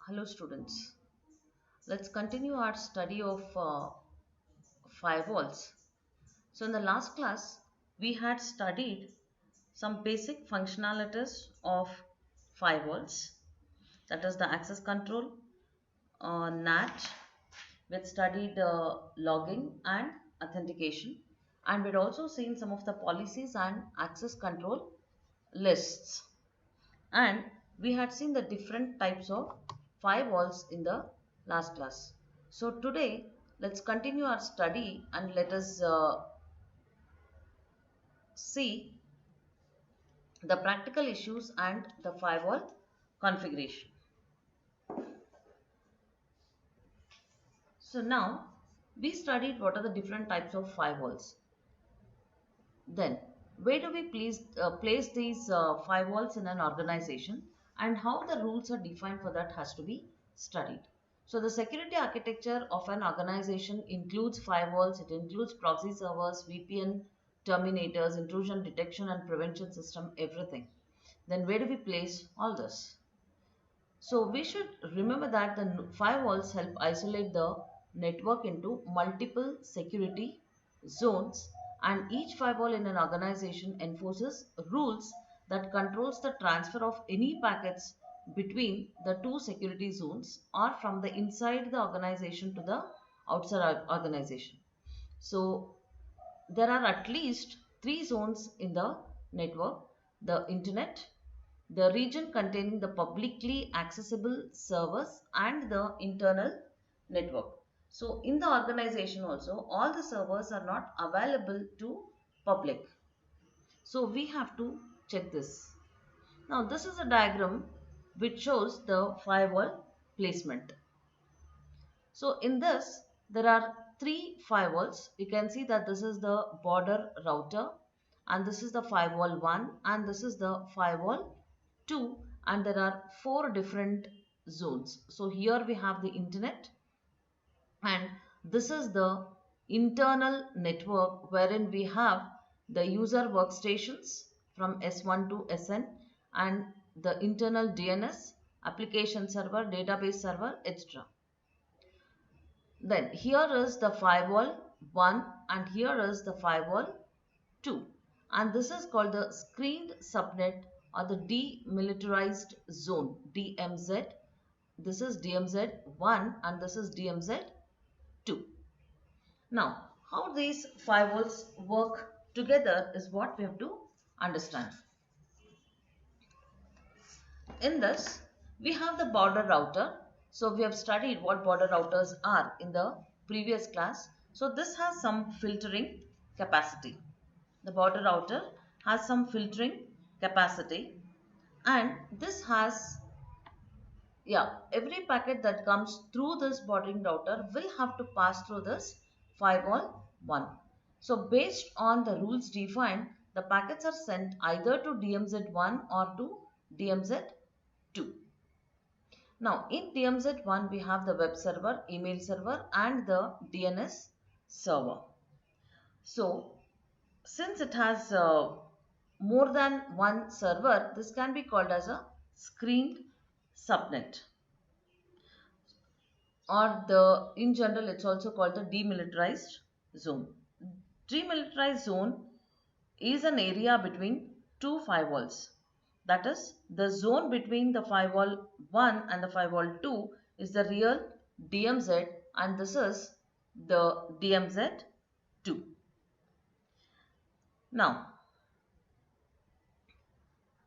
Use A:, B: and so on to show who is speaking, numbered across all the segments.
A: Hello students. Let's continue our study of firewalls. So in the last class, we had studied some basic functionalities of firewalls. That is the access control, NAT. We had studied logging and authentication. And we'd also seen some of the policies and access control lists. And we had seen the different types of firewalls in the last class. So today let's continue our study and let us see the practical issues and the firewall configuration. So now we studied what are the different types of firewalls. Then where do we place these firewalls in an organization, and how the rules are defined for that has to be studied. So the security architecture of an organization includes firewalls, it includes proxy servers, VPN, terminators, intrusion detection and prevention system, everything. Then where do we place all this? So we should remember that the firewalls help isolate the network into multiple security zones, and each firewall in an organization enforces rules that controls the transfer of any packets between the two security zones or from the inside the organization to the outside organization. So there are at least three zones in the network: the internet, the region containing the publicly accessible servers, and the internal network. So in the organization also, all the servers are not available to public. So we have to check this. Now this is a diagram which shows the firewall placement. So in this, there are three firewalls. You can see that this is the border router, and this is the firewall 1, and this is the firewall 2, and there are four different zones. So here we have the internet, and this is the internal network wherein we have the user workstations from S1 to Sn, and the internal DNS, application server, database server, etc. Then here is the firewall 1 and here is the firewall 2, and this is called the screened subnet or the demilitarized zone, DMZ. This is DMZ 1 and this is DMZ 2. Now how these firewalls work together is what we have to understand. In this, we have the border router. So we have studied what border routers are in the previous class. So this has some filtering capacity. The border router has some filtering capacity, and this has, every packet that comes through this bordering router will have to pass through this firewall 1. So based on the rules defined, the packets are sent either to DMZ1 or to DMZ2. Now in DMZ1 we have the web server, email server and the DNS server. So since it has more than one server, this can be called as a screened subnet, or in general it's also called the demilitarized zone. Demilitarized zone is an area between two firewalls. That is, the zone between the firewall 1 and the firewall 2 is the real DMZ, and this is the DMZ2. Now,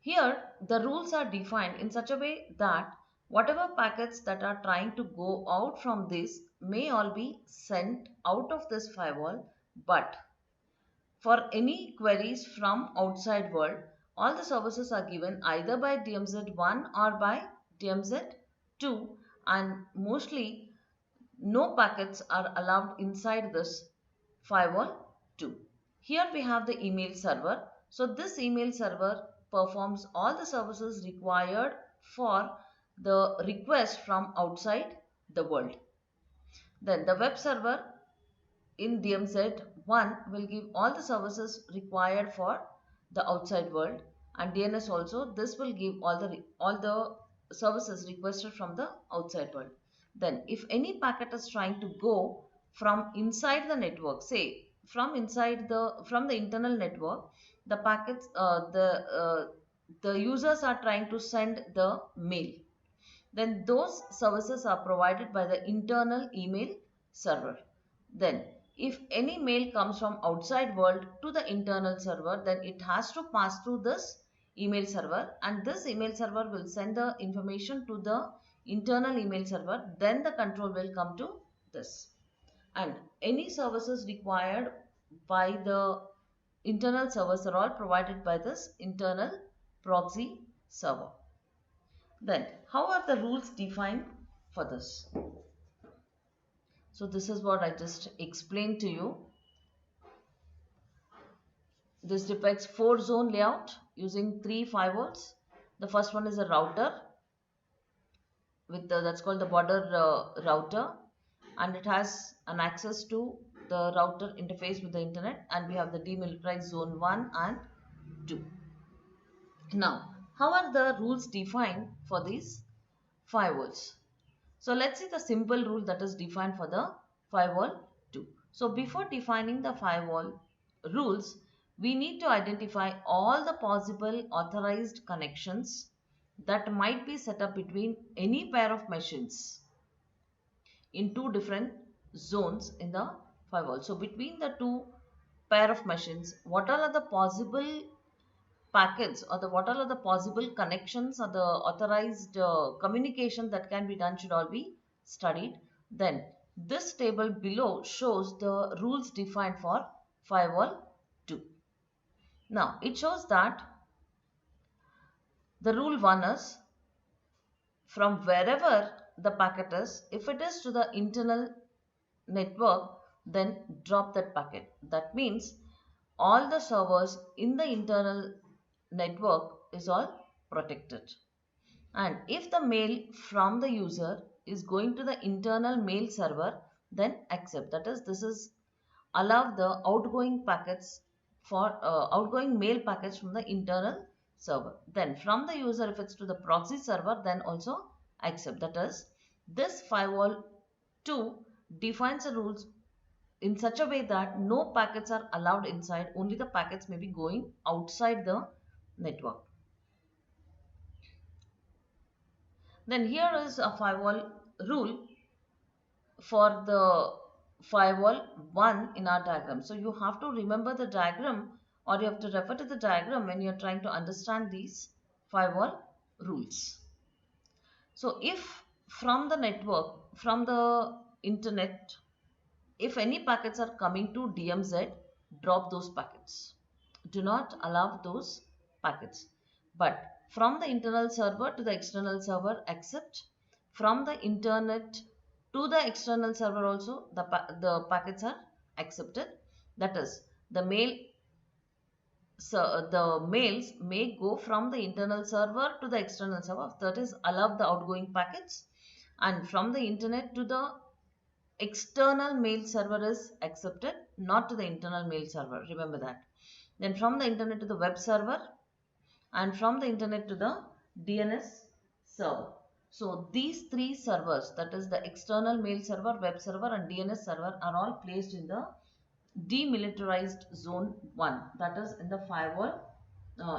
A: here the rules are defined in such a way that whatever packets that are trying to go out from this may all be sent out of this firewall, but for any queries from outside world, all the services are given either by DMZ1 or by DMZ2, and mostly no packets are allowed inside this firewall 2. Here we have the email server. So this email server performs all the services required for the request from outside the world. Then the web server in DMZ1 will give all the services required for the outside world, and DNS also, this will give all the services requested from the outside world. Then if any packet is trying to go from inside the network, say from the internal network, the packets the users are trying to send the mail, then those services are provided by the internal email server. Then if any mail comes from outside world to the internal server, then it has to pass through this email server, and this email server will send the information to the internal email server, then the control will come to this. And any services required by the internal servers are all provided by this internal proxy server. Then, how are the rules defined for this? So, this is what I just explained to you. This depicts 4-zone layout using 3 firewalls. The first one is a router with that's called the border router, and it has an access to the router interface with the internet, and we have the demilitarized zone 1 and 2. Now, how are the rules defined for these firewalls? So let's see the simple rule that is defined for the firewall 2. So before defining the firewall rules, we need to identify all the possible authorized connections that might be set up between any pair of machines in two different zones in the firewall. So between the two pair of machines, what are the possible packets, or what are the possible connections or the authorized communication that can be done should all be studied. Then this table below shows the rules defined for firewall 2. Now it shows that the rule 1 is, from wherever the packet is, if it is to the internal network, then drop that packet. That means all the servers in the internal network is all protected. And if the mail from the user is going to the internal mail server, then accept. That is, this is allow the outgoing packets for outgoing mail packets from the internal server. Then from the user, if it's to the proxy server, then also accept. That is, this firewall 2 defines the rules in such a way that no packets are allowed inside, only the packets may be going outside the network. Then here is a firewall rule for the firewall 1 in our diagram. So you have to remember the diagram, or you have to refer to the diagram when you are trying to understand these firewall rules. So if from the network, from the internet, if any packets are coming to DMZ, drop those packets. Do not allow those packets. But from the internal server to the external server, accept. From the internet to the external server also, the packets are accepted. That is, the mails may go from the internal server to the external server. That is, allow the outgoing packets. And from the internet to the external mail server is accepted, not to the internal mail server. Remember that. Then from the internet to the web server, and from the internet to the DNS server. So these 3 servers, that is the external mail server, web server and DNS server, are all placed in the demilitarized zone 1. That is in the firewall.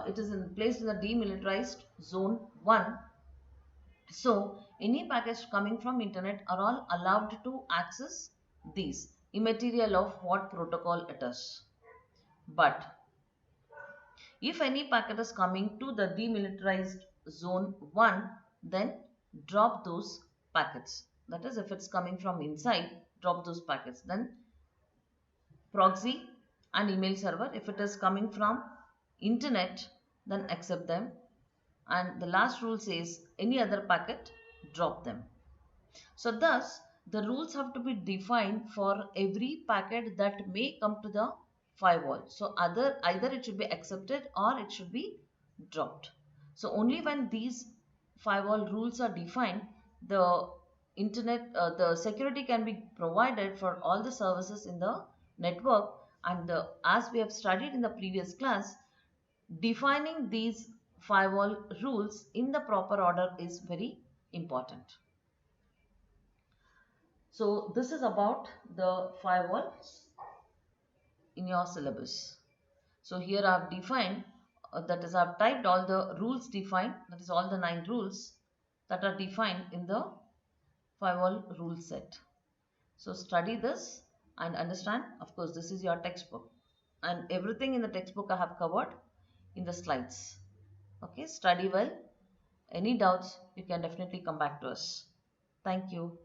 A: It is placed in the demilitarized zone 1. So any packets coming from internet are all allowed to access these, immaterial of what protocol it is. But if any packet is coming to the demilitarized zone 1, then drop those packets. That is, if it's coming from inside, drop those packets. Then proxy and email server, if it is coming from internet, then accept them. And the last rule says any other packet, drop them. So thus the rules have to be defined for every packet that may come to the firewall. So either it should be accepted or it should be dropped. So only when these firewall rules are defined, the the security can be provided for all the services in the network. And as we have studied in the previous class, defining these firewall rules in the proper order is very important. So this is about the firewalls in your syllabus. So here I have defined, that is I have typed all the rules defined, that is all the 9 rules that are defined in the firewall rule set. So study this and understand. Of course, this is your textbook and everything in the textbook I have covered in the slides. Okay, study well. Any doubts, you can definitely come back to us. Thank you.